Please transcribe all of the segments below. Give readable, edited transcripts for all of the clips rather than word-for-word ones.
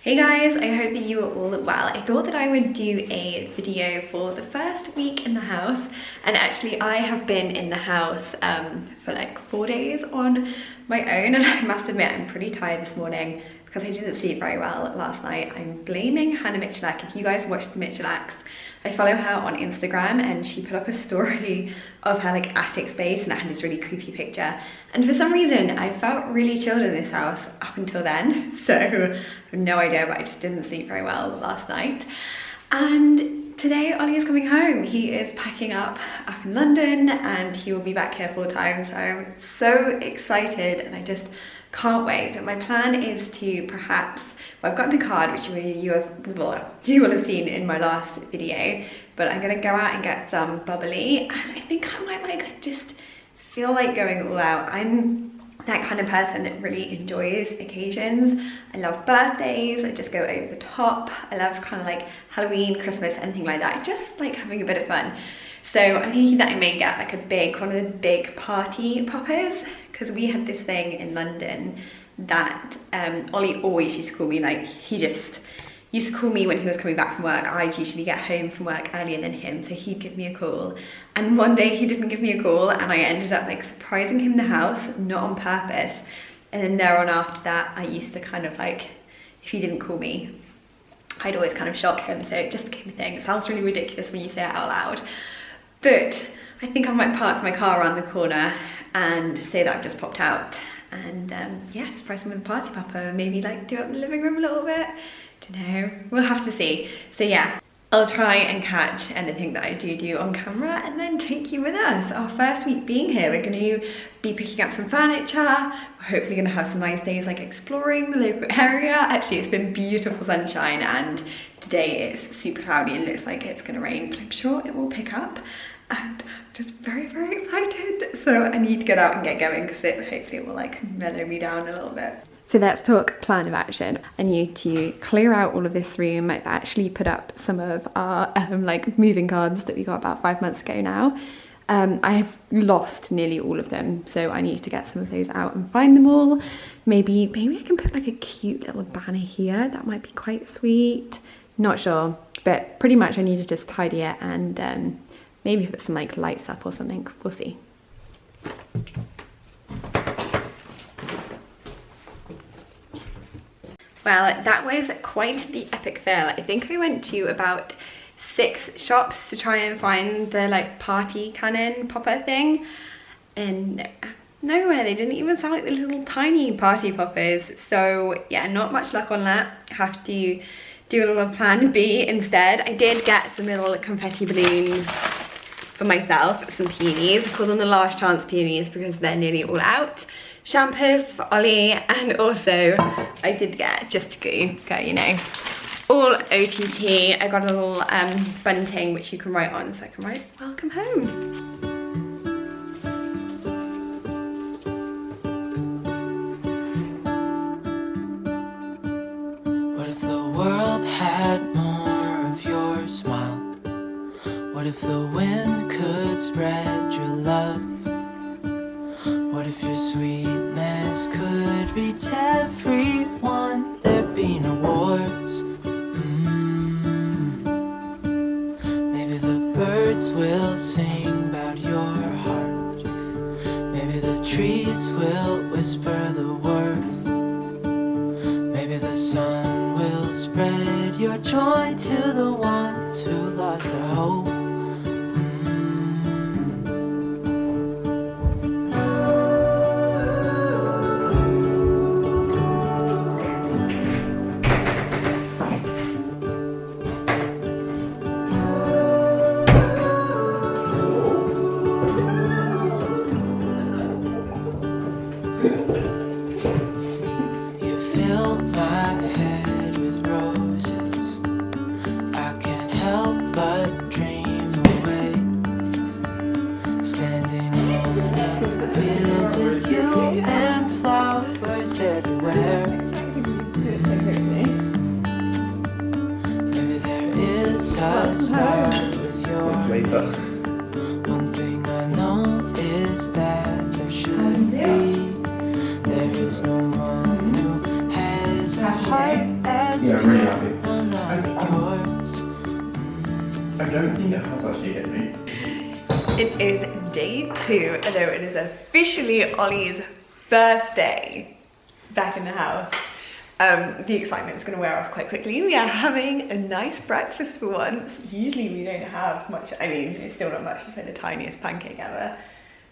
Hey guys, I hope that you are all well. I thought that I would do a video for the first week in the house, and actually I have been in the house for like 4 days on my own, and I must admit I'm pretty tired this morning because I didn't sleep very well last night. I'm blaming Hannah Michalak. If you guys watch the Michalaks, I follow her on Instagram and she put up a story of her like attic space and it had this really creepy picture. And for some reason, I felt really chilled in this house up until then. So I have no idea, but I just didn't sleep very well last night. And today Ollie is coming home. He is packing up in London and he will be back here full time. So I'm so excited and I just can't wait. But my plan is to perhaps, well, I've gotten the card, which you will have seen in my last video, but I'm gonna go out and get some bubbly, and I think I might like just feel like going all out. I'm that kind of person that really enjoys occasions. I love birthdays, I just go over the top. I love kind of like Halloween, Christmas, anything like that. I just like having a bit of fun. So I'm thinking that I may get like one of the big party poppers, because we had this thing in London that Ollie always used to call me, like he just used to call me when he was coming back from work. I'd usually get home from work earlier than him, so he'd give me a call. And one day he didn't give me a call and I ended up like surprising him in the house, not on purpose. And then there on after that, I used to kind of like, if he didn't call me, I'd always kind of shock him. So it just became a thing. It sounds really ridiculous when you say it out loud. But I think I might park my car around the corner and say that I've just popped out. And yeah, surprise him with a party popper, maybe like do it in the living room a little bit. Don't know, we'll have to see. So yeah, I'll try and catch anything that I do on camera and then take you with us. Our first week being here, we're going to be picking up some furniture. We're hopefully going to have some nice days like exploring the local area. Actually, it's been beautiful sunshine and today it's super cloudy and looks like it's going to rain, but I'm sure it will pick up. And I'm just very, very excited. So I need to get out and get going because hopefully it will like mellow me down a little bit. So let's talk plan of action. I need to clear out all of this room. I've actually put up some of our like moving cards that we got about 5 months ago now. I have lost nearly all of them, so I need to get some of those out and find them all. Maybe I can put like a cute little banner here. That might be quite sweet. Not sure, but pretty much I need to just tidy it and maybe put some like lights up or something. We'll see. Well, that was quite the epic fail. I think I went to about 6 shops to try and find the like party cannon popper thing, and nowhere. They didn't even sound like the little tiny party poppers. So yeah, not much luck on that. Have to do a little plan B instead. I did get some little confetti balloons for myself, some peonies. I call them the last chance peonies because they're nearly all out. Champers for Ollie, and also I did get, just to go, you know, all OTT. I got a little bunting which you can write on, so I can write welcome home. What if the world had more of your smile? What if the wind could spread your love? What if your sweetness could reach everyone? There'd be no wars. Maybe the birds will sing about your heart. Maybe the trees will whisper the word. Maybe the sun will spread your joy to the ones who lost their hope. Everywhere. Maybe there is a star with your name. One thing I know is that there should be. There is no one who has a heart as Yeah, I'm really happy. unlike yours. I don't think it has actually hit me. It is day 2, although it is officially Ollie's first day back in the house. The excitement is going to wear off quite quickly. We are having a nice breakfast for once. Usually we don't have much, I mean, it's still not much, it's like the tiniest pancake ever.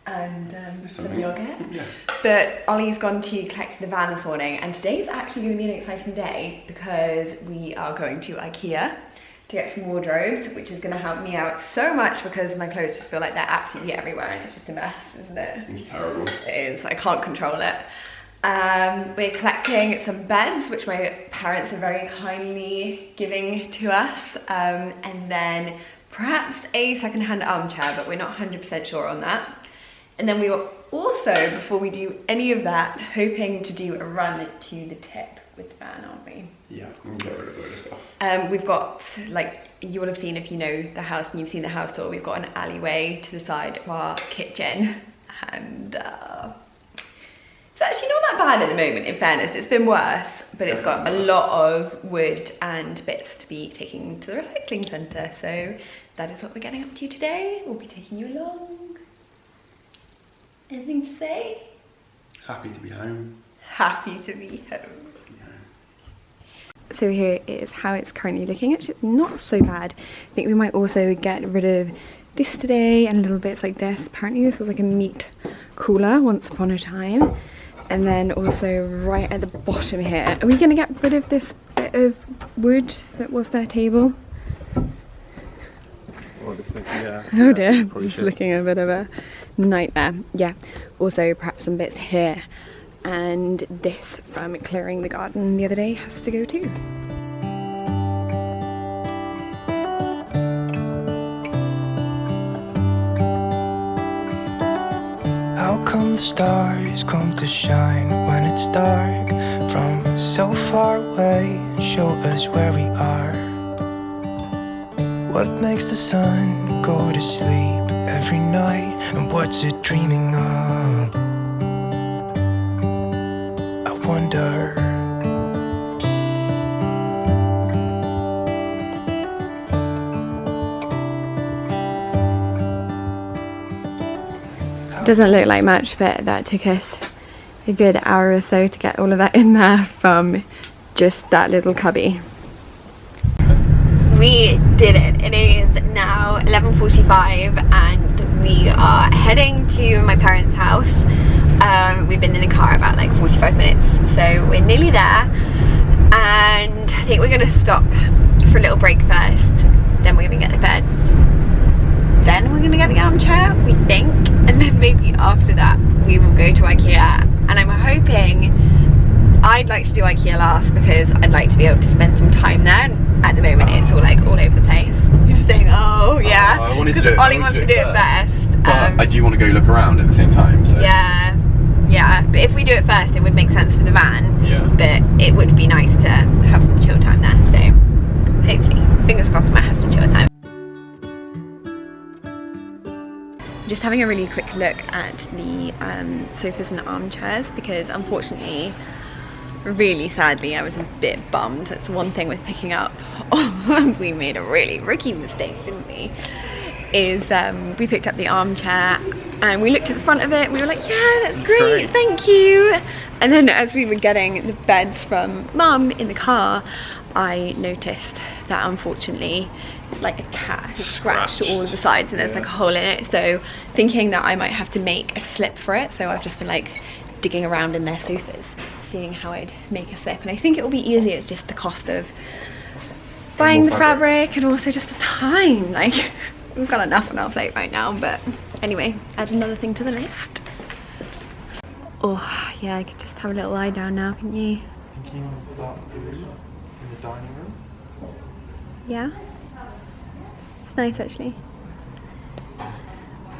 And some yogurt. Yeah. But Ollie's gone to collect the van this morning, and today's actually going to be an exciting day because we are going to IKEA to get some wardrobes, which is going to help me out so much because my clothes just feel like they're absolutely everywhere and it's just a mess, isn't it? It's terrible. It is, I can't control it. We're collecting some beds, which my parents are very kindly giving to us, and then perhaps a second-hand armchair, but we're not 100% sure on that. And then we were also, before we do any of that, hoping to do a run to the tip with the van, aren't we? Yeah, we'll get rid of a load of stuff. We've got, like, you will have seen if you know the house and you've seen the house tour, we've got an alleyway to the side of our kitchen, and it's actually not that bad at the moment, in fairness. It's been worse, but it's got a lot of wood and bits to be taken to the recycling centre. So that is what we're getting up to today. We'll be taking you along. Anything to say? Happy to be home. Happy to be home. So here is how it's currently looking. Actually, it's not so bad. I think we might also get rid of this today and little bits like this. Apparently this was like a meat cooler once upon a time. And then also right at the bottom here, are we going to get rid of this bit of wood that was their table? Oh, this thing, yeah. Oh dear, this is looking a bit of a nightmare. Yeah, also perhaps some bits here. And this from clearing the garden the other day has to go too. How come the stars come to shine when it's dark from so far away and show us where we are? What makes the sun go to sleep every night, and what's it dreaming of? I wonder. Doesn't look like much, but that took us a good hour or so to get all of that in there from just that little cubby. We did it. It is now 11:45 and we are heading to my parents' house. We've been in the car about like 45 minutes, so we're nearly there. And I think we're going to stop for a little break first, then we're going to get the beds. Then we're going to get the armchair, we think, and then maybe after that we will go to IKEA. And I'm hoping, I'd like to do IKEA last because I'd like to be able to spend some time there. And at the moment it's all like all over the place. You're just saying, oh yeah, I wanted to do because it. Ollie wants to do it first. But I do want to go look around at the same time. So. Yeah, but if we do it first it would make sense for the van. Yeah. But it would be nice to have some chill time there. So hopefully, fingers crossed, I might have some chill time. Just having a really quick look at the sofas and armchairs because unfortunately, really sadly, I was a bit bummed. That's one thing with picking up. We made a really rookie mistake, didn't we? Is we picked up the armchair and we looked at the front of it and we were like, yeah, that's great, thank you. And then as we were getting the beds from Mum in the car, I noticed that unfortunately like a cat has scratched all of the sides and there's like a hole in it. So thinking that I might have to make a slip for it, so I've just been like digging around in their sofas, seeing how I'd make a slip. And I think it will be easy. It's just the cost of buying the fabric and also just the time. Like we've got enough on our plate right now, but anyway, add another thing to the list. Oh yeah, I could just have a little lie down now, couldn't you? Thinking of that view in the dining room. Yeah, it's nice actually.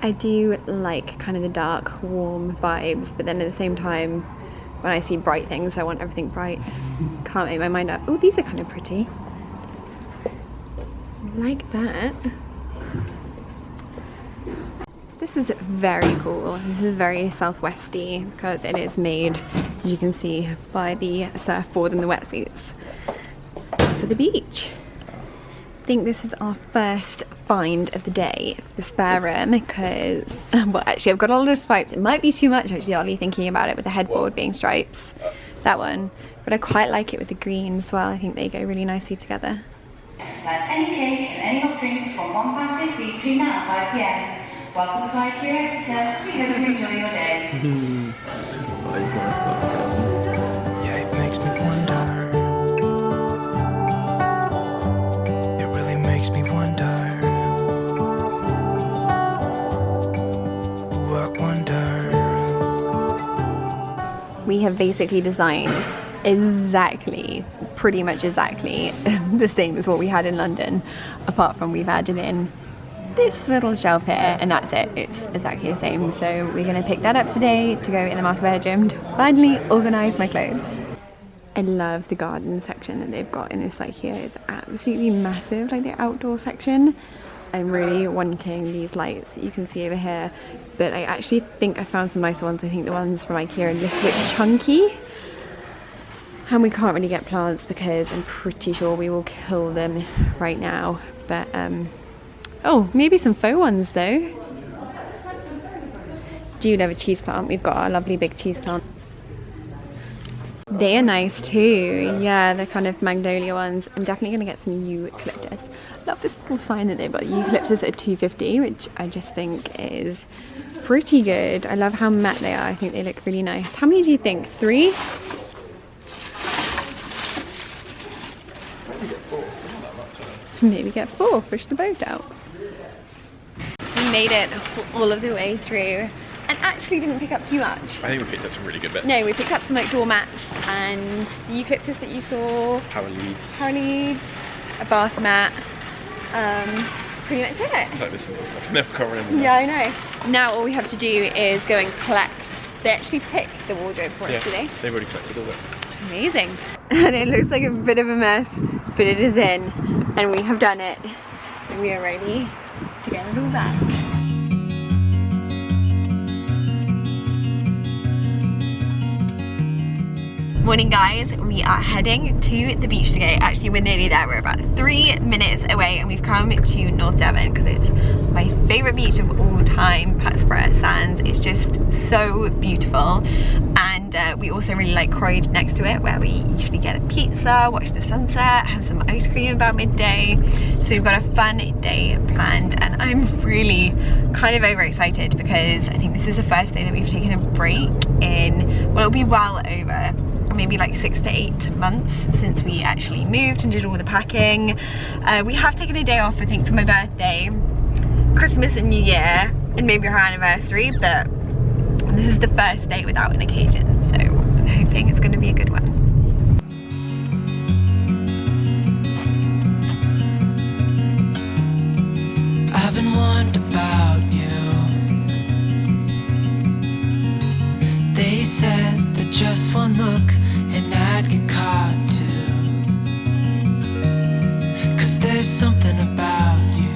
I do like kind of the dark, warm vibes, but then at the same time, when I see bright things, I want everything bright. Can't make my mind up. Oh, these are kind of pretty. Like that. This is very cool. This is very southwesty because it is made, as you can see, by the surfboard and the wetsuits. the beach. I think this is our first find of the day for the spare room because, well, actually I've got a lot of stripes. It might be too much actually, Ollie, thinking about it with the headboard being stripes, that one. But I quite like it with the green as well. I think they go really nicely together. That's any cake and any hot drink from £1.50 between now and 5 p.m. Welcome to IKEA Exeter. We hope you enjoy your day. Yeah, it makes me wonder. It really makes me wonder. Ooh, I wonder. We have basically designed pretty much exactly the same as what we had in London, apart from we've added in this little shelf here, and that's it. It's exactly the same. So we're gonna pick that up today to go in the master bedroom to finally organize my clothes. I love the garden section that they've got in this site here. It's absolutely massive, like the outdoor section. I'm really wanting these lights that you can see over here, but I actually think I found some nicer ones. I think the ones from IKEA are a little bit chunky. And we can't really get plants because I'm pretty sure we will kill them right now. But, oh, maybe some faux ones though. Do you love a cheese plant? We've got our lovely big cheese plant. They are nice too. Yeah, they're kind of magnolia ones. I'm definitely going to get some eucalyptus. Love this little sign that they've got. Eucalyptus at $2.50, which I just think is pretty good. I love how matte they are. I think they look really nice. How many do you think? 3? Maybe get 4, push the boat out. We made it all of the way through and actually didn't pick up too much. I think we picked up some really good bits. No, we picked up some like doormats and the eucalyptus that you saw. Power leads. A bath mat. Pretty much it. I like this simple stuff. I never can't remember. Yeah, I know. Now all we have to do is go and collect. They actually pick the wardrobe for us today. They've already collected all of it. Amazing. And it looks like a bit of a mess, but it is in. And we have done it. And we are ready to get it all back. Morning guys, we are heading to the beach today. Actually we're nearly there, we're about 3 minutes away and we've come to North Devon because it's my favourite beach of all time, Putsborough Sands. It's just so beautiful, and we also really like Croydon next to it where we usually get a pizza, watch the sunset, have some ice cream about midday. So we've got a fun day planned and I'm really kind of overexcited because I think this is the first day that we've taken a break in, well, it'll be well over maybe like 6 to 8 months since we actually moved and did all the packing. We have taken a day off, I think, for my birthday, Christmas and New Year, and maybe our anniversary, but this is the first day without an occasion, so I'm hoping it's going to be a good one. I've been wondering about you. They said that just one look and I'd get caught too. 'Cause there's something about you.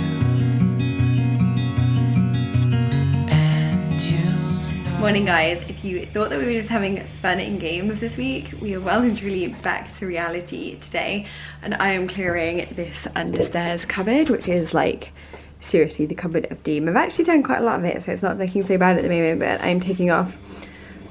And you know. Morning guys, if you thought that we were just having fun and games this week, we are well and truly back to reality today, and I am clearing this understairs cupboard, which is like seriously the cupboard of doom. I've actually done quite a lot of it, so it's not looking so bad at the moment, but I'm taking off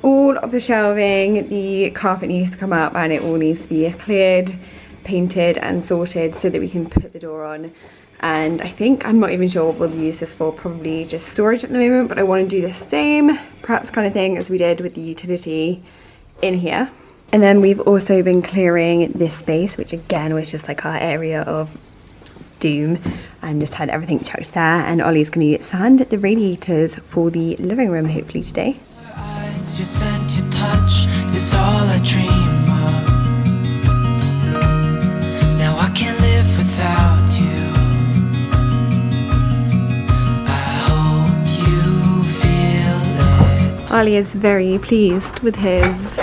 all of the shelving, the carpet needs to come up and it all needs to be cleared, painted and sorted so that we can put the door on. And I think, I'm not even sure what we'll use this for, probably just storage at the moment, but I want to do the same perhaps kind of thing as we did with the utility in here. And then we've also been clearing this space, which again was just like our area of doom, and just had everything chucked there. And Ollie's going to sand the radiators for the living room hopefully today. Your scent, your touch is all I dream of. Now I can't live without you. I hope you feel it. Ollie is very pleased with his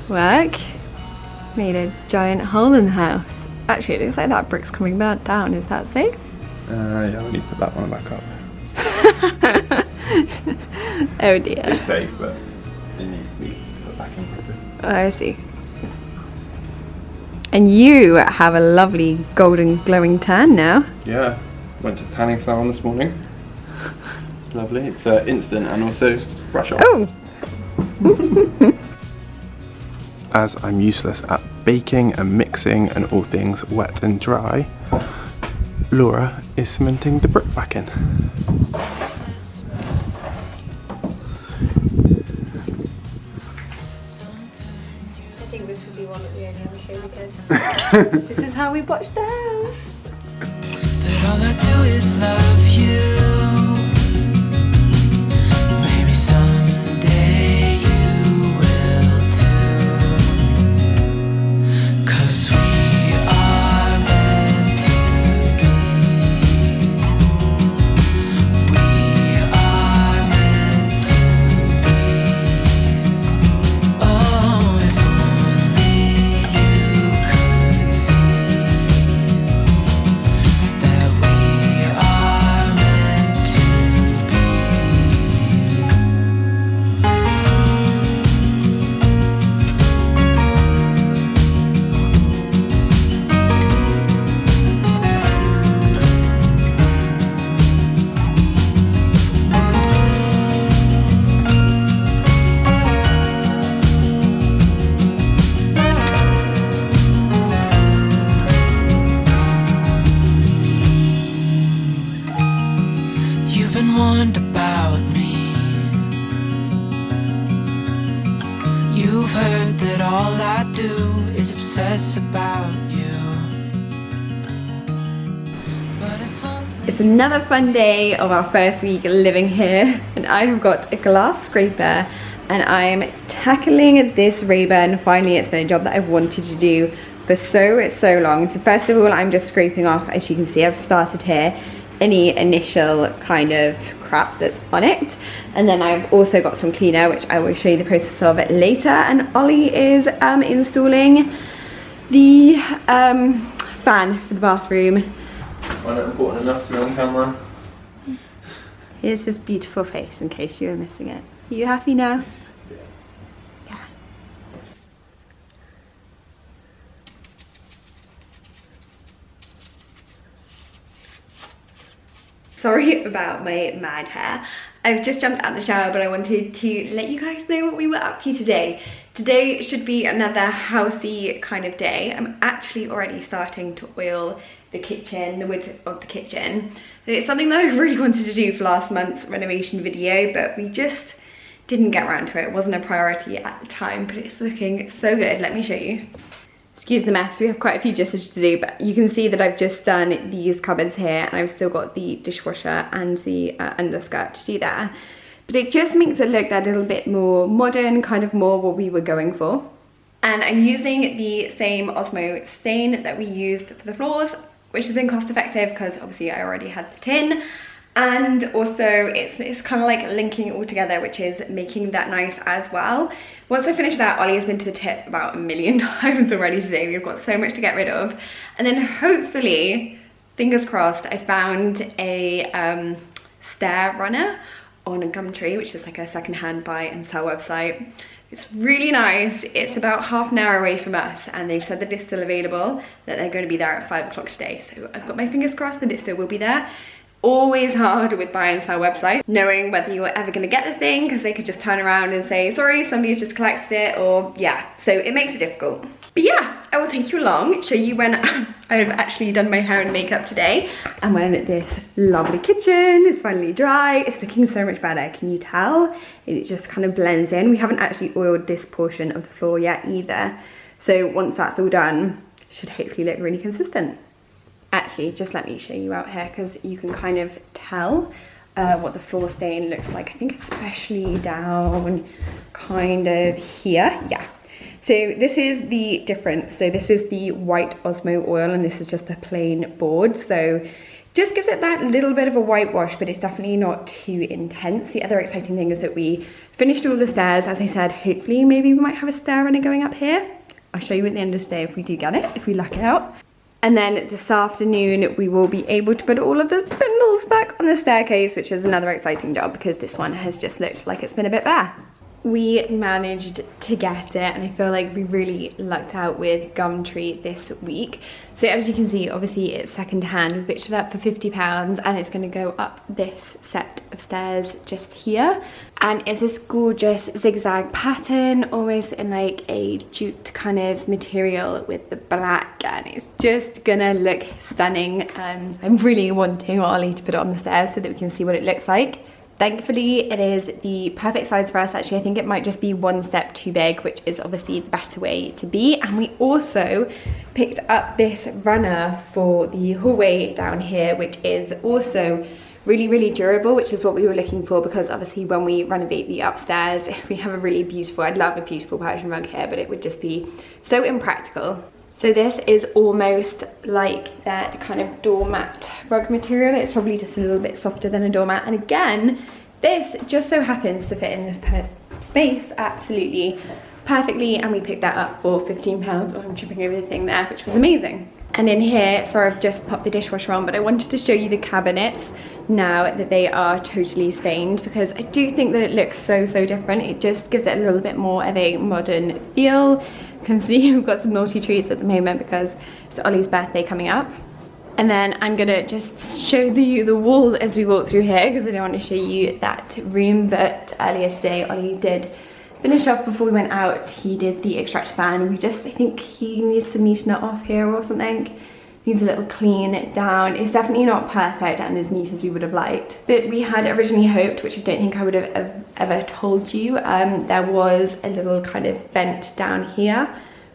work. Made a giant hole in the house. Actually, it looks like that brick's coming back down. Is that safe? Yeah, we need to put that one back up. Oh dear. It's safe, but it needs to be put back in properly. Oh, I see. And you have a lovely golden glowing tan now. Yeah, went to tanning salon this morning. It's lovely. It's instant and also brush off. Oh! As I'm useless at baking and mixing and all things wet and dry, Laura is cementing the brick back in. I think this would be one of the only other show kids. This is how we watch the house. But all I do is love you. Maybe someday you will too. 'Cause we are meant to be. We are meant to be. Oh, if only you could see that we are meant to be. You've been warned about me. You've heard that all I do is obsess about you. But if only It's another fun day of our first week living here, and I have got a glass scraper and I'm tackling this Rayburn. Finally, it's been a job that I've wanted to do for so long. So first of all, I'm just scraping off, as you can see, I've started here, any initial kind of crap that's on it. And then I've also got some cleaner, which I will show you the process of it later. And Ollie is installing the fan for the bathroom. Find it important enough to be on camera. Here's his beautiful face in case you were missing it. Are you happy now? Yeah. Sorry about my mad hair. I've just jumped out of the shower, but I wanted to let you guys know what we were up to today. Today should be another housey kind of day. I'm actually already starting to oil the kitchen, the wood of the kitchen. And it's something that I really wanted to do for last month's renovation video, but we just didn't get around to it. It wasn't a priority at the time, but it's looking so good. Let me show you. Excuse the mess, we have quite a few gestures to do, but you can see that I've just done these cupboards here, and I've still got the dishwasher and the underskirt to do there. But it just makes it look that little bit more modern, kind of more what we were going for. And I'm using the same Osmo stain that we used for the floors, which has been cost effective because obviously I already had the tin. And also it's kind of like linking it all together, which is making that nice as well. Once I finish that, Ollie has been to the tip about 1,000,000 times already today. We've got so much to get rid of. And then hopefully, fingers crossed, I found a stair runner on a Gumtree, which is like a secondhand buy and sell website. It's really nice. It's about half an hour away from us, and they've said that it's still available, that they're going to be there at 5 o'clock today. So I've got my fingers crossed that it still will be there. Always hard with buy and sell websites, knowing whether you're ever going to get the thing, because they could just turn around and say, sorry, somebody's just collected it, or yeah, so it makes it difficult. But yeah, I will take you along, show you when I've actually done my hair and makeup today, and when this lovely kitchen is finally dry. It's looking so much better, can you tell? It just kind of blends in. We haven't actually oiled this portion of the floor yet either, so once that's all done, it should hopefully look really consistent. Actually, just let me show you out here, because you can kind of tell what the floor stain looks like. I think especially down kind of here. Yeah. So this is the difference. So this is the white Osmo oil, and this is just the plain board. So just gives it that little bit of a whitewash, but it's definitely not too intense. The other exciting thing is that we finished all the stairs. As I said, hopefully maybe we might have a stair runner going up here. I'll show you at the end of the day if we do get it, if we luck it out. And then this afternoon, we will be able to put all of the spindles back on the staircase, which is another exciting job because this one has just looked like it's been a bit bare. We managed to get it, and I feel like we really lucked out with Gumtree this week. So as you can see, obviously it's second hand. We picked it up for £50 and it's going to go up this set of stairs just here. And it's this gorgeous zigzag pattern, almost in like a jute kind of material with the black, and it's just gonna look stunning. I'm really wanting Ollie to put it on the stairs so that we can see what it looks like. Thankfully, it is the perfect size for us. Actually, I think it might just be one step too big, which is obviously the better way to be. And we also picked up this runner for the hallway down here, which is also really, really durable, which is what we were looking for, because obviously when we renovate the upstairs, we have a really beautiful, I'd love a beautiful Persian rug here, but it would just be so impractical. So this is almost like that kind of doormat rug material. It's probably just a little bit softer than a doormat. And again, this just so happens to fit in this space absolutely perfectly. And we picked that up for £15. Oh, I'm tripping over the thing there, which was amazing. And in here, sorry, I've just popped the dishwasher on, but I wanted to show you the cabinets now that they are totally stained, because I do think that it looks so different. It just gives it a little bit more of a modern feel. You can see we've got some naughty treats at the moment because it's Ollie's birthday coming up. And then I'm gonna just show you the wall as we walk through here, because I don't want to show you that room. But earlier today, Ollie did finish off before we went out. He did the extractor fan. I think he needs to neaten it off here or something. Needs a little clean down. It's definitely not perfect and as neat as we would have liked. But we had originally hoped, which I don't think I would have ever told you, there was a little kind of vent down here.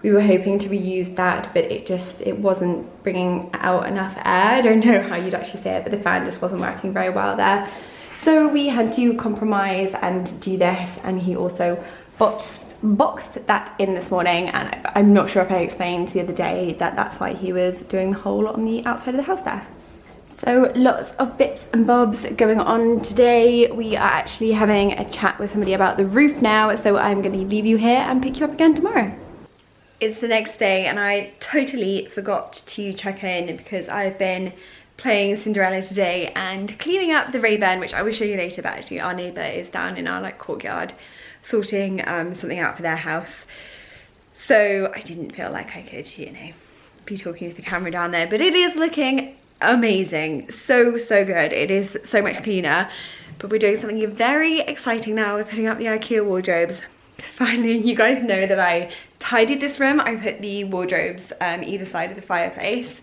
We were hoping to reuse that, but it wasn't bringing out enough air. I don't know how you'd actually say it, but the fan just wasn't working very well there. So we had to compromise and do this, and he also boxed that in this morning, and I'm not sure if I explained the other day that that's why he was doing the hole on the outside of the house there. So lots of bits and bobs going on today. We are actually having a chat with somebody about the roof now, so I'm going to leave you here and pick you up again tomorrow. It's the next day and I totally forgot to check in because I've been playing Cinderella today and cleaning up the Ray-Ban, which I will show you later, but actually our neighbour is down in our like courtyard sorting something out for their house. So I didn't feel like I could, you know, be talking with the camera down there, but it is looking amazing. So good. It is so much cleaner. But we're doing something very exciting now. We're putting up the IKEA wardrobes. Finally, you guys know that I tidied this room. I put the wardrobes either side of the fireplace.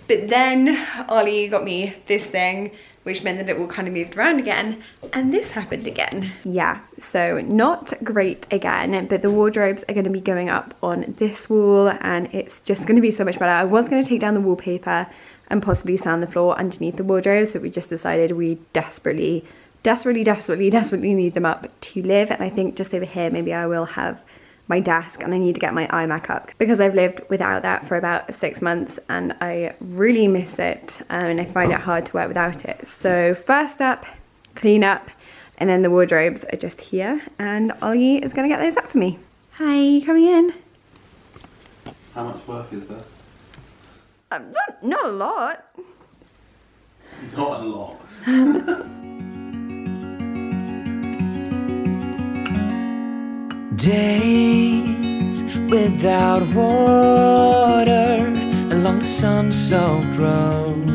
But then Ollie got me this thing, which meant that it all kind of moved around again, and this happened again. Yeah, so not great again, but the wardrobes are going to be going up on this wall, and it's just going to be so much better. I was going to take down the wallpaper and possibly sand the floor underneath the wardrobes, but we just decided we desperately need them up to live. And I think just over here maybe I will have my desk, and I need to get my iMac up because I've lived without that for about 6 months and I really miss it, and I find it hard to work without it. So first up, clean up, and then the wardrobes are just here, and Ollie is going to get those up for me. Hi, you coming in? How much work is there? Not a lot. Not a lot. Days without water along the sun-soaked road.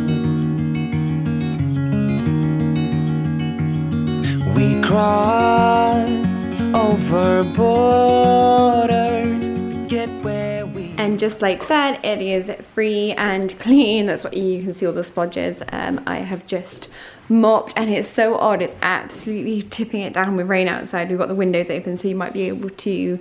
We crossed over borders to get where we... And just like that, it is free and clean. That's what you can see, all the splodges. I have just mopped, and it's so odd, it's absolutely tipping it down with rain outside. We've got the windows open so you might be able to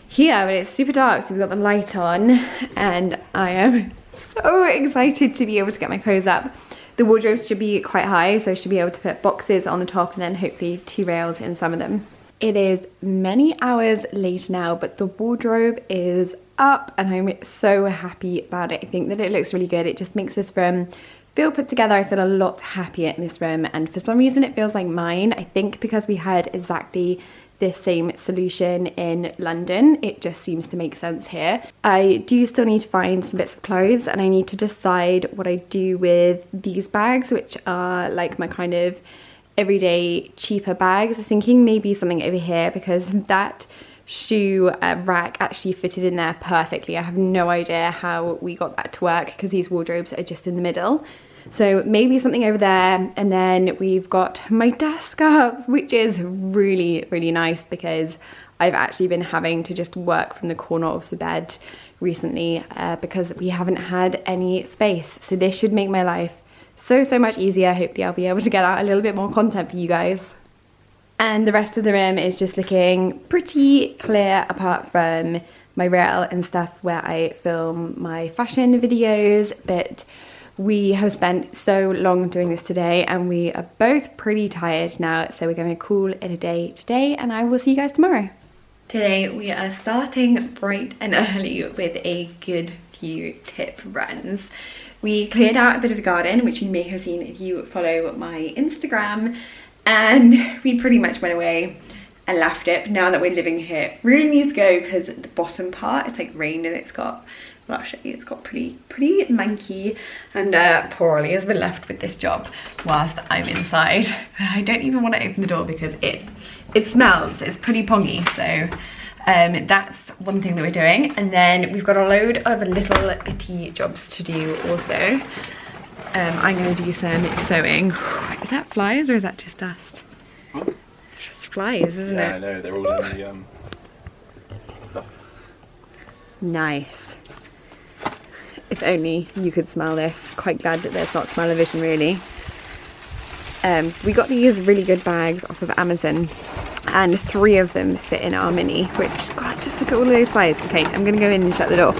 hear, but it's super dark, so we've got the light on, and I am so excited to be able to get my clothes up. The wardrobes should be quite high, so I should be able to put boxes on the top and then hopefully 2 rails in some of them. It is many hours later now, but the wardrobe is up and I'm so happy about it. I think that it looks really good. It just makes this room feel put together. I feel a lot happier in this room, and for some reason it feels like mine. I think because we had exactly this same solution in London, it just seems to make sense here. I do still need to find some bits of clothes, and I need to decide what I do with these bags, which are like my kind of everyday cheaper bags. I was thinking maybe something over here because that shoe rack actually fitted in there perfectly. I have no idea how we got that to work because these wardrobes are just in the middle. So maybe something over there. And then we've got my desk up, which is really, really nice because I've actually been having to just work from the corner of the bed recently because we haven't had any space. So this should make my life so much easier. Hopefully I'll be able to get out a little bit more content for you guys. And the rest of the room is just looking pretty clear apart from my rail and stuff where I film my fashion videos. But we have spent so long doing this today and we are both pretty tired now. So we're going to call it a day today and I will see you guys tomorrow. Today we are starting bright and early with a good few tip runs. We cleared out a bit of the garden, which you may have seen if you follow my Instagram, and we pretty much went away and left it. But now that we're living here, it really needs to go because the bottom part, it's like rained and it's got, well, I'll show you, it's got pretty manky, and poor Ollie has been left with this job whilst I'm inside. I don't even want to open the door because it smells, it's pretty pongy. So that's one thing that we're doing. And then we've got a load of little bitty jobs to do also. I'm going to do some sewing. Is that flies or is that just dust? Huh? It's just flies, isn't it? Yeah, I know, they're all in the stuff. Nice. If only you could smell this. Quite glad that there's not smell-o-vision really. We got these really good bags off of Amazon and 3 of them fit in our mini, which, God, just look at all of those flies. Okay, I'm gonna go in and shut the door.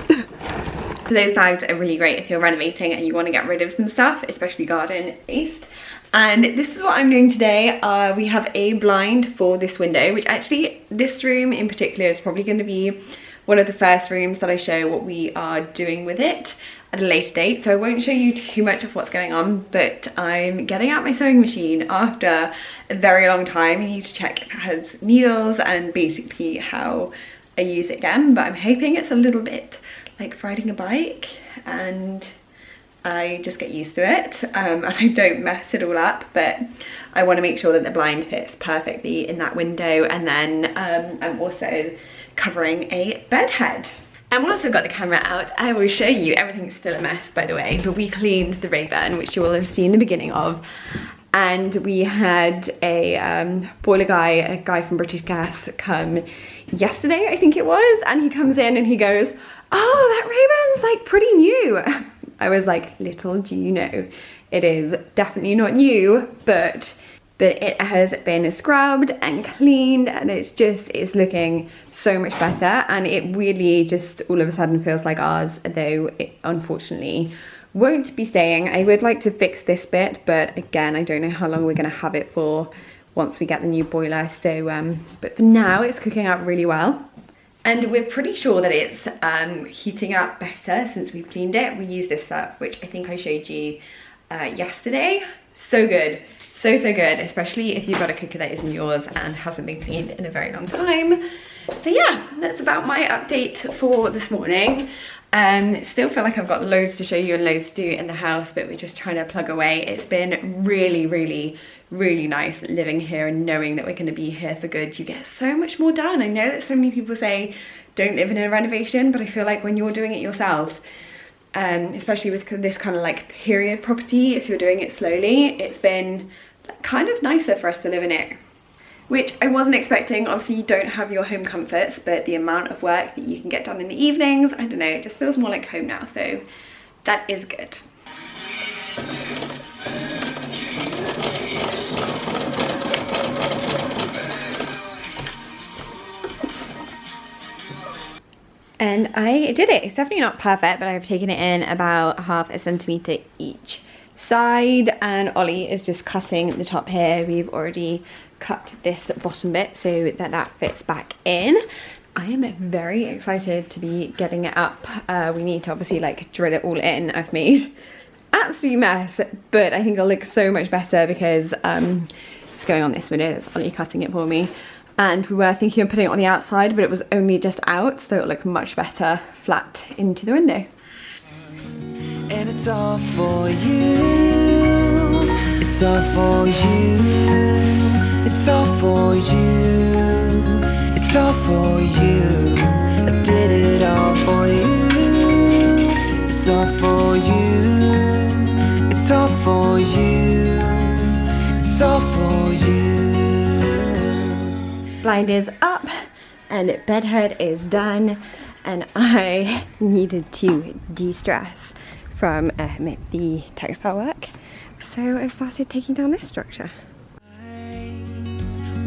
So those bags are really great if you're renovating and you want to get rid of some stuff, especially garden waste. And this is what I'm doing today. We have a blind for this window, which actually this room in particular is probably going to be one of the first rooms that I show what we are doing with it at a later date. So I won't show you too much of what's going on, but I'm getting out my sewing machine after a very long time. I need to check if it has needles and basically how I use it again, but I'm hoping it's a little bit like riding a bike and I just get used to it and I don't mess it all up. But I want to make sure that the blind fits perfectly in that window, and then I'm also covering a bed head. And once I've got the camera out, I will show you. Everything's still a mess, by the way, but we cleaned the Rayburn, which you will have seen the beginning of. And we had a boiler guy, a guy from British Gas, come yesterday, I think it was. And he comes in and he goes, "Oh, that Rayburn's like pretty new." I was like, little do you know, it is definitely not new, but it has been scrubbed and cleaned and it's looking so much better, and it really just all of a sudden feels like ours, though it unfortunately won't be staying. I would like to fix this bit, but again, I don't know how long we're going to have it for once we get the new boiler. So but for now it's cooking up really well, and we're pretty sure that it's heating up better since we've cleaned it. We use this stuff, which I think I showed you yesterday. So good. So good, especially if you've got a cooker that isn't yours and hasn't been cleaned in a very long time. So yeah, that's about my update for this morning. Still feel like I've got loads to show you and loads to do in the house, but we're just trying to plug away. It's been really nice living here and knowing that we're going to be here for good. You get so much more done. I know that so many people say don't live in a renovation, but I feel like when you're doing it yourself, especially with this kind of like period property, if you're doing it slowly, it's been kind of nicer for us to live in it, which I wasn't expecting. Obviously you don't have your home comforts, but the amount of work that you can get done in the evenings, I don't know, it just feels more like home now, so that is good. And I did it. It's definitely not perfect, but I've taken it in about ½ centimeter each side, and Ollie is just cutting the top here. We've already cut this bottom bit so that fits back in. I am very excited to be getting it up. We need to obviously like drill it all in. I've made absolute mess, but I think it'll look so much better because it's going on this window. That's Ollie cutting it for me. And we were thinking of putting it on the outside, but it was only just out, so it'll look much better flat into the window. And it's all for you. It's all for you. It's all for you. It's all for you. I did it all for you. It's all for you. It's all for you. It's all for you. Blind is up and bedhead is done, and I needed to de-stress from the textile work, so I've started taking down this structure.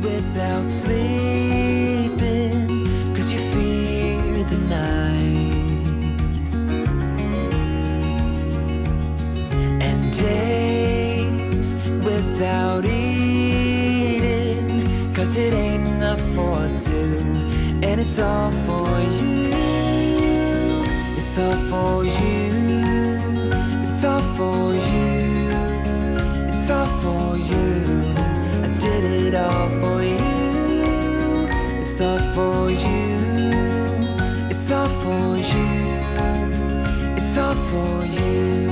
Without sleeping, 'cause you fear the night, and days without eating, 'cause it ain't enough for two, and it's all for you. It's all for you. It's all for you. It's all for you. I did it all for you. It's all for you. It's all for you. It's all for you.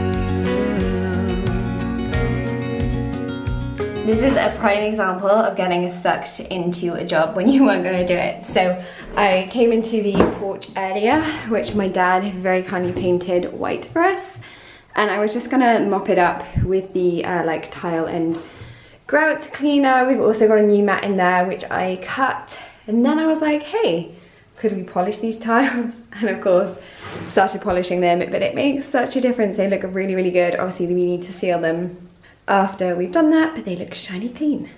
This is a prime example of getting sucked into a job when you weren't going to do it. So I came into the porch earlier, which my dad very kindly painted white for us, and I was just gonna mop it up with the like tile and grout cleaner. We've also got a new mat in there which I cut, and then I was like, hey, could we polish these tiles? And of course started polishing them, but it makes such a difference. They look really, really good. Obviously we need to seal them after we've done that, but they look shiny clean.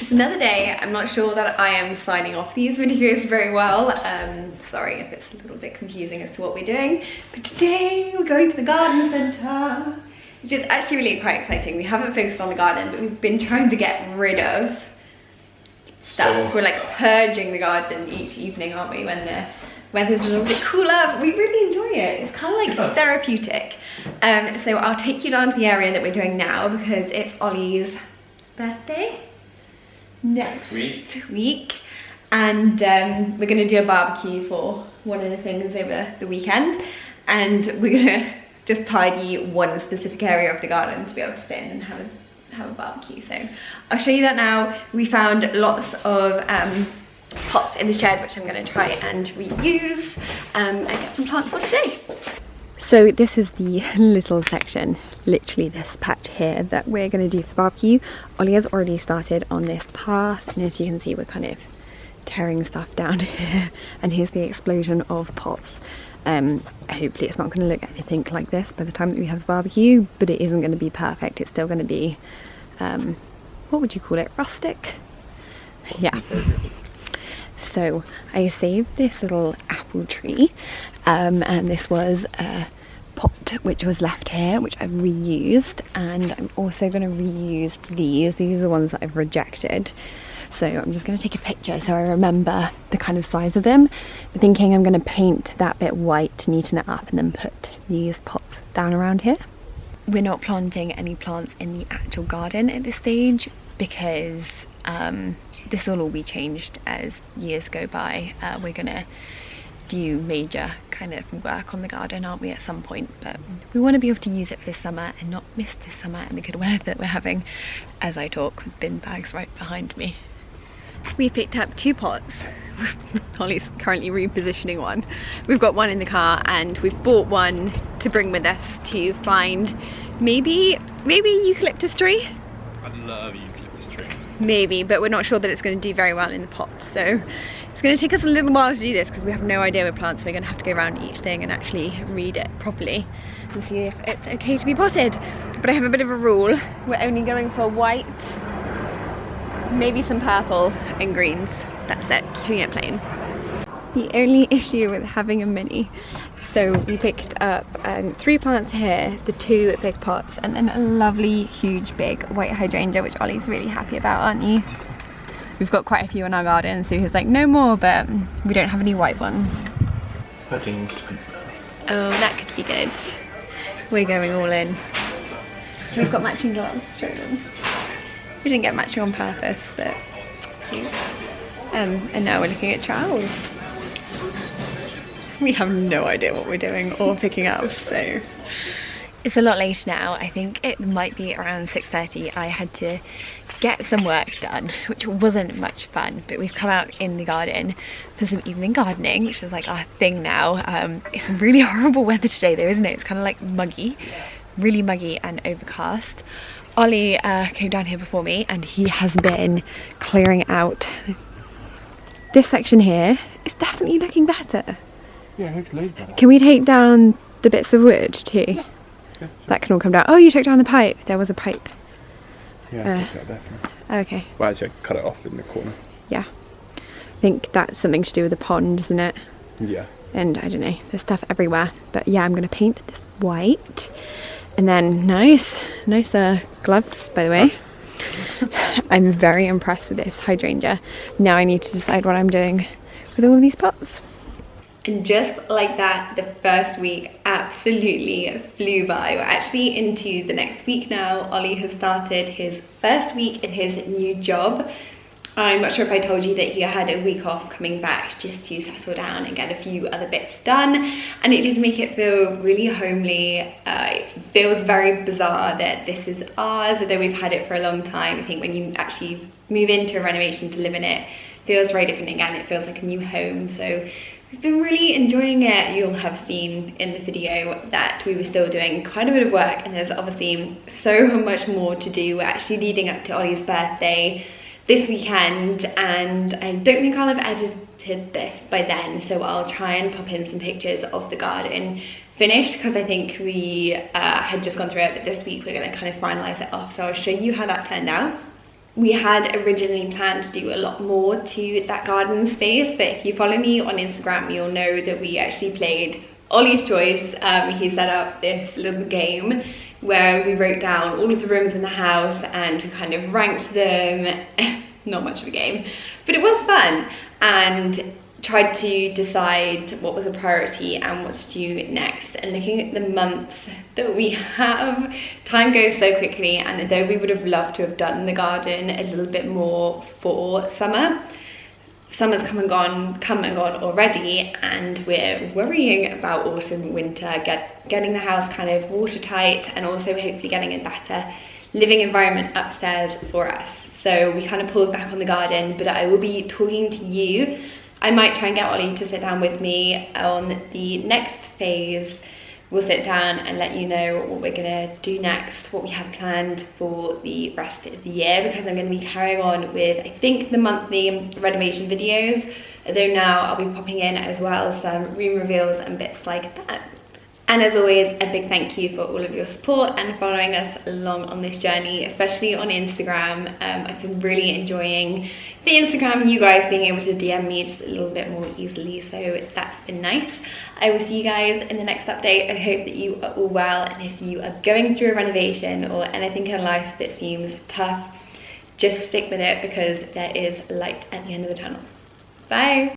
It's another day. I'm not sure that I am signing off these videos very well. Sorry if it's a little bit confusing as to what we're doing, but today we're going to the garden centre, which is actually really quite exciting. We haven't focused on the garden, but we've been trying to get rid of stuff. We're like purging the garden each evening, aren't we, when the weather's a little bit cooler, but we really enjoy it. It's kind of like therapeutic. So I'll take you down to the area that we're doing now because it's Ollie's birthday next week. And we're gonna do a barbecue for one of the things over the weekend. And we're gonna just tidy one specific area of the garden to be able to stay in and have a barbecue. So I'll show you that now. We found lots of pots in the shed which I'm going to try and reuse and get some plants for today. So this is the little section, literally this patch here, that we're going to do for barbecue. Ollie has already started on this path, and as you can see we're kind of tearing stuff down here, and here's the explosion of pots. Hopefully it's not going to look anything like this by the time that we have the barbecue, but it isn't going to be perfect. It's still going to be what would you call it, rustic? Yeah. So I saved this little apple tree, and this was a pot which was left here which I've reused, and I'm also going to reuse these are the ones that I've rejected. So I'm just going to take a picture so I remember the kind of size of them. I'm thinking I'm going to paint that bit white to neaten it up and then put these pots down around here. We're not planting any plants in the actual garden at this stage because this will all be changed as years go by. We're gonna do major kind of work on the garden, aren't we, at some point, but we want to be able to use it for this summer and not miss this summer and the good weather that we're having as I talk with bin bags right behind me. We picked up 2 pots. Ollie's currently repositioning one. We've got one in the car and we've bought one to bring with us to find maybe eucalyptus tree. I love eucalyptus tree. Maybe, but we're not sure that it's going to do very well in the pot, so it's going to take us a little while to do this because we have no idea with plants. We're going to have to go around each thing and actually read it properly and see if it's okay to be potted. But I have a bit of a rule: we're only going for white, maybe some purple and greens. That's it, keeping it plain. The only issue with having a mini, so we picked up 3 plants here, the 2 big pots, and then a lovely huge big white hydrangea, which Ollie's really happy about, aren't you? We've got quite a few in our garden, so he's like, no more, but we don't have any white ones. Oh, that could be good. We're going all in. We've got matching gloves, show them. We didn't get matching on purpose, but cute. And now we're looking at trowels. We have no idea what we're doing or picking up, so It's a lot later now. I think it might be around 6:30. I had to get some work done, which wasn't much fun, but we've come out in the garden for some evening gardening, which is like our thing now. It's really horrible weather today though, isn't it? It's kind of like muggy, really muggy and overcast. Ollie came down here before me and he has been clearing out this section here. It's definitely looking better. Yeah, it looks loads better. Can we take down the bits of wood too? Yeah, sure. That can all come down. Oh, you took down the pipe. There was a pipe. Yeah, I took that definitely. Okay. Well, actually, I cut it off in the corner. Yeah. I think that's something to do with the pond, isn't it? Yeah. And I don't know, there's stuff everywhere. But yeah, I'm going to paint this white. And then nicer gloves, by the way. I'm very impressed with this hydrangea. Now I need to decide what I'm doing with all of these pots. And just like that, the first week absolutely flew by. We're actually into the next week now. Ollie has started his first week in his new job. I'm not sure if I told you that he had a week off coming back just to settle down and get a few other bits done. And it did make it feel really homely. It feels very bizarre that this is ours, although we've had it for a long time. I think when you actually move into a renovation to live in it, it feels very different again. It feels like a new home. So we've been really enjoying it. You'll have seen in the video that we were still doing quite a bit of work, and there's obviously so much more to do. We're actually leading up to Ollie's birthday this weekend, and I don't think I'll have edited this by then, so I'll try and pop in some pictures of the garden finished, because I think we had just gone through it, but this week we're going to kind of finalise it off, so I'll show you how that turned out. We had originally planned to do a lot more to that garden space, but if you follow me on Instagram, you'll know that we actually played Ollie's Choice. He set up this little game where we wrote down all of the rooms in the house and we kind of ranked them. Not much of a game, but it was fun, and tried to decide what was a priority and what to do next. And looking at the months that we have, time goes so quickly, and though we would have loved to have done the garden a little bit more for summer's come and gone already, and we're worrying about autumn, winter, getting the house kind of watertight, and also hopefully getting a better living environment upstairs for us. So we kind of pulled back on the garden, but I will be talking to you. I might try and get Ollie to sit down with me on the next phase. We'll sit down and let you know what we're gonna do next, what we have planned for the rest of the year, because I'm gonna be carrying on with, I think, the monthly renovation videos, although now I'll be popping in as well some room reveals and bits like that. And as always, a big thank you for all of your support and following us along on this journey, especially on Instagram. I've been really enjoying the Instagram and you guys being able to DM me just a little bit more easily, so that's been nice. I will see you guys in the next update. I hope that you are all well, and if you are going through a renovation or anything in life that seems tough, just stick with it, because there is light at the end of the tunnel. Bye!